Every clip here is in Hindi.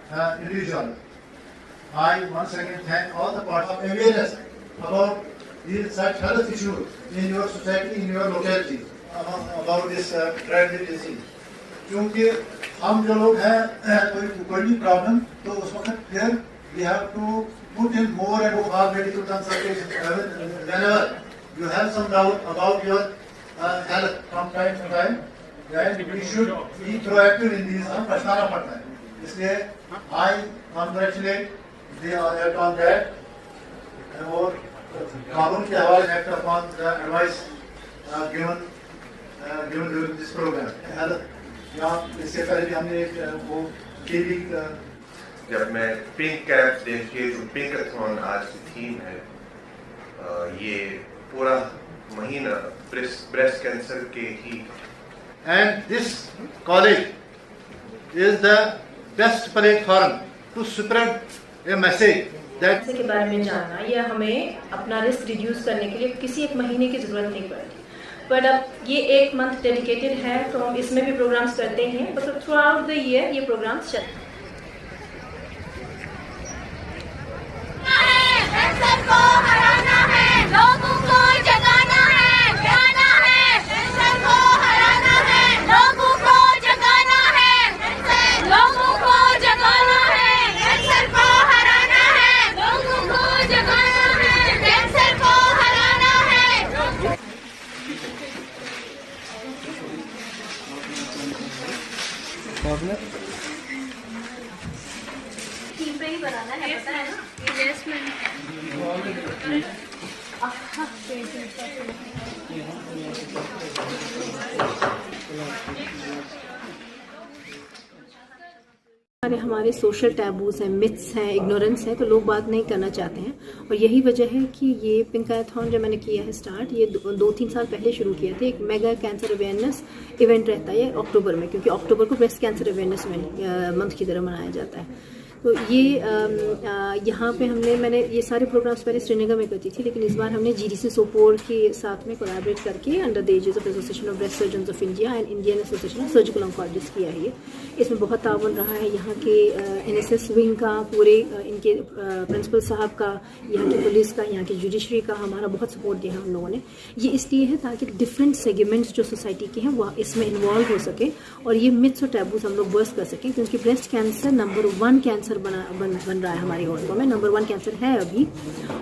individual. I once again thank all the part of awareness about these such health issues in your society, in your locality, about this dreaded disease. क्योंकि हम जो लोग हैं कोई भी प्रॉब्लम तो उस वक्त फिर we have to put in more and more medical consultations whenever you have some doubt about your health from time to time, then we should be proactive in these. हम पछताना पड़ता है, इसलिए I congratulate the on that और कानून के हवाले act upon the advice given during this program. Health या इससे पहले भी हमने वो टीवी जब मैं पिंक कैप देख के जो पिंकाथॉन आज की थीम है, ये पूरा महीना ब्रेस्ट कैंसर के ही। And this college is the best platform to spread a message that के बारे में जानना या हमें अपना रिस्क रिड्यूस करने के लिए किसी एक महीने की जरूरत नहीं पड़ती। बट अब ये 1 मंथ डेडिकेटेड है तो हम इसमें भी प्रोग्राम्स करते हैं, मतलब थ्रू आउट द ईयर ये प्रोग्राम्स चलते हैं। कैंसर को हराना है, लोगों को जगाना है, जगाना है। कैंसर को हराना है, लोगों को जगाना है, लोगों को जगाना है। कैंसर को हराना है, लोगों को जगाना है, कैंसर को हराना है। टीम पे ही बनाना है, पता है ना? Yes ma'am. हमारे सोशल टैबूज हैं, मिथ्स हैं, इग्नोरेंस है, तो लोग बात नहीं करना चाहते हैं। और यही वजह है कि ये पिंकाथॉन जो मैंने किया है स्टार्ट, ये 2-3 साल पहले शुरू किया था। एक मेगा कैंसर अवेयरनेस इवेंट रहता है अक्टूबर में, क्योंकि अक्टूबर को ब्रेस्ट कैंसर अवेयरनेस मंथ की तरह मनाया जाता है। तो ये यहाँ पे मैंने ये सारे प्रोग्राम्स पहले श्रीनगर में करती थी, लेकिन इस बार हमने GDC सोपोर के साथ में कोलैबोरेट करके under the aegis of association of breast surgeons of India and Indian association of surgical oncologists किया है। इसमें बहुत ताउन रहा है यहाँ के NSS विंग का, पूरे इनके प्रिंसिपल साहब का, यहाँ की पुलिस का, यहाँ की जुडिशरी का, हमारा बहुत सपोर्ट दिया है उन लोगों ने। ये इसलिए है ताकि डिफरेंट सेगमेंट्स जो सोसाइटी के हैं वो इसमें इन्वॉल्व हो सके और ये मिथ्स और टैबूज हम लोग बर्स्ट कर सकें, क्योंकि ब्रेस्ट कैंसर नंबर 1 कैंसर बन रहा है हमारी औरतों में। नंबर 1 कैंसर है अभी,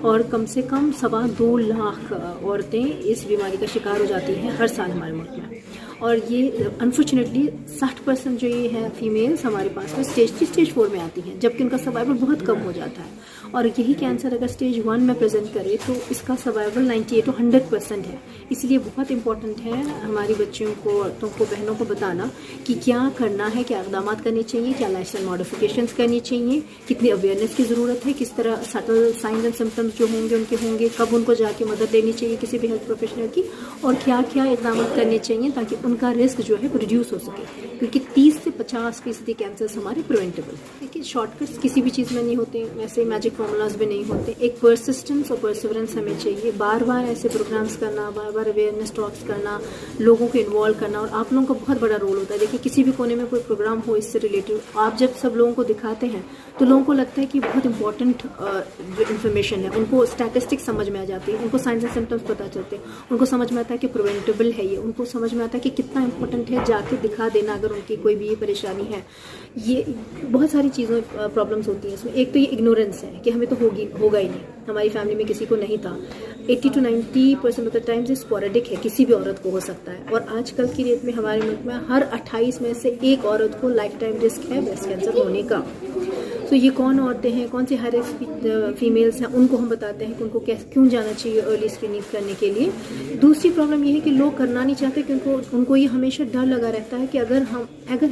और कम से कम 2.25 लाख औरतें इस बीमारी का शिकार हो जाती हैं हर साल हमारे मुल्क में। और ये अनफॉर्चुनेटली 60% जो ये हैं फीमेल्स हमारे पास में स्टेज 4 में आती हैं, जबकि उनका सर्वाइवल बहुत कम हो जाता है। और यही कैंसर अगर स्टेज 1 में प्रेजेंट करे तो इसका सर्वाइवल 98 to 100% है। इसलिए बहुत इंपॉर्टेंट है हमारी बच्चियों को, औरतों को, बहनों को बताना कि क्या करना है, क्या इक़दाम करने चाहिए, क्या लाइफस्टाइल मॉडिफिकेशंस करनी चाहिए, कितनी अवेयरनेस की ज़रूरत है, किस तरह सटल साइंस एंड सिम्टम्स जो होंगे कब उनको जाके मदद लेनी चाहिए किसी भी हेल्थ प्रोफेशनल की, और क्या क्या इक़दाम करने चाहिए ताकि उनका रिस्क जो है रिड्यूस हो सके। क्योंकि 30 से 50% कैंसर्स हमारे प्रिवेंटेबल। देखिए शॉर्टकट्स किसी भी चीज़ में नहीं होते, वैसे मैजिक फॉर्मूलाज भी नहीं होते। एक परसिस्टेंस और परसिवरेंस हमें चाहिए, बार बार ऐसे प्रोग्राम्स करना, बार बार अवेयरनेस टॉक्स करना, लोगों को इन्वॉल्व करना, और आप लोगों का बहुत बड़ा रोल होता है। देखिए किसी भी कोने में कोई प्रोग्राम हो इससे रिलेटेड, आप जब सब लोगों को दिखाते हैं तो लोगों को लगता है कि बहुत इंपॉर्टेंट जो इन्फॉर्मेशन है, उनको स्टैटिस्टिक्स समझ में आ जाती है, उनको साइंस एंड सिम्टम्स पता चलते हैं, उनको समझ में आता है कि प्रिवेंटेबल है ये, उनको समझ में आता है कि कितना इंपॉर्टेंट है जाके दिखा देना अगर उनकी कोई भी परेशानी है। ये बहुत सारी चीज़ों प्रॉब्लम्स होती हैं इसमें। एक तो ये इग्नोरेंस है कि हमें तो होगा ही नहीं, हमारी फैमिली में किसी को नहीं था। 80 to 90% ऑफ द टाइम्स ये स्पोरेडिक है, किसी भी औरत को हो सकता है। और आजकल की डेट में हमारे मुल्क में हर 28 में से एक औरत को लाइफ टाइम रिस्क है ब्रेस्ट कैंसर होने का। तो ये कौन औरतें हैं, कौन सी हाई रिस्क फीमेल्स हैं, उनको हम बताते हैं कि उनको क्यों जाना चाहिए अर्ली स्क्रीनिंग करने के लिए। दूसरी प्रॉब्लम ये है कि लोग करना नहीं चाहते, क्योंकि उनको ये हमेशा डर लगा रहता है कि अगर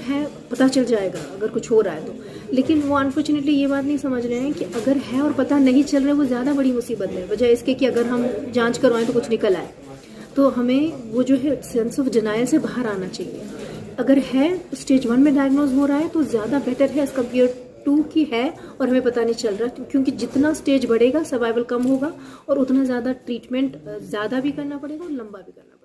है पता चल जाएगा अगर कुछ हो रहा है तो। लेकिन वो अनफॉर्चुनेटली ये बात नहीं समझ रहे हैं कि अगर है और पता नहीं चल रहा है वो ज़्यादा बड़ी मुसीबत है, वजह इसके कि अगर हम जाँच करवाएं तो कुछ निकल आए। तो हमें वो जो है सेंस ऑफ डिनायल से बाहर आना चाहिए। अगर है स्टेज 1 में डायग्नोज हो रहा है तो ज़्यादा बेटर है एज कम्पेयर 2 की है और हमें पता नहीं चल रहा, क्योंकि जितना स्टेज बढ़ेगा सर्वाइवल कम होगा और उतना ज़्यादा ट्रीटमेंट ज़्यादा भी करना पड़ेगा और लंबा भी करना पड़ेगा।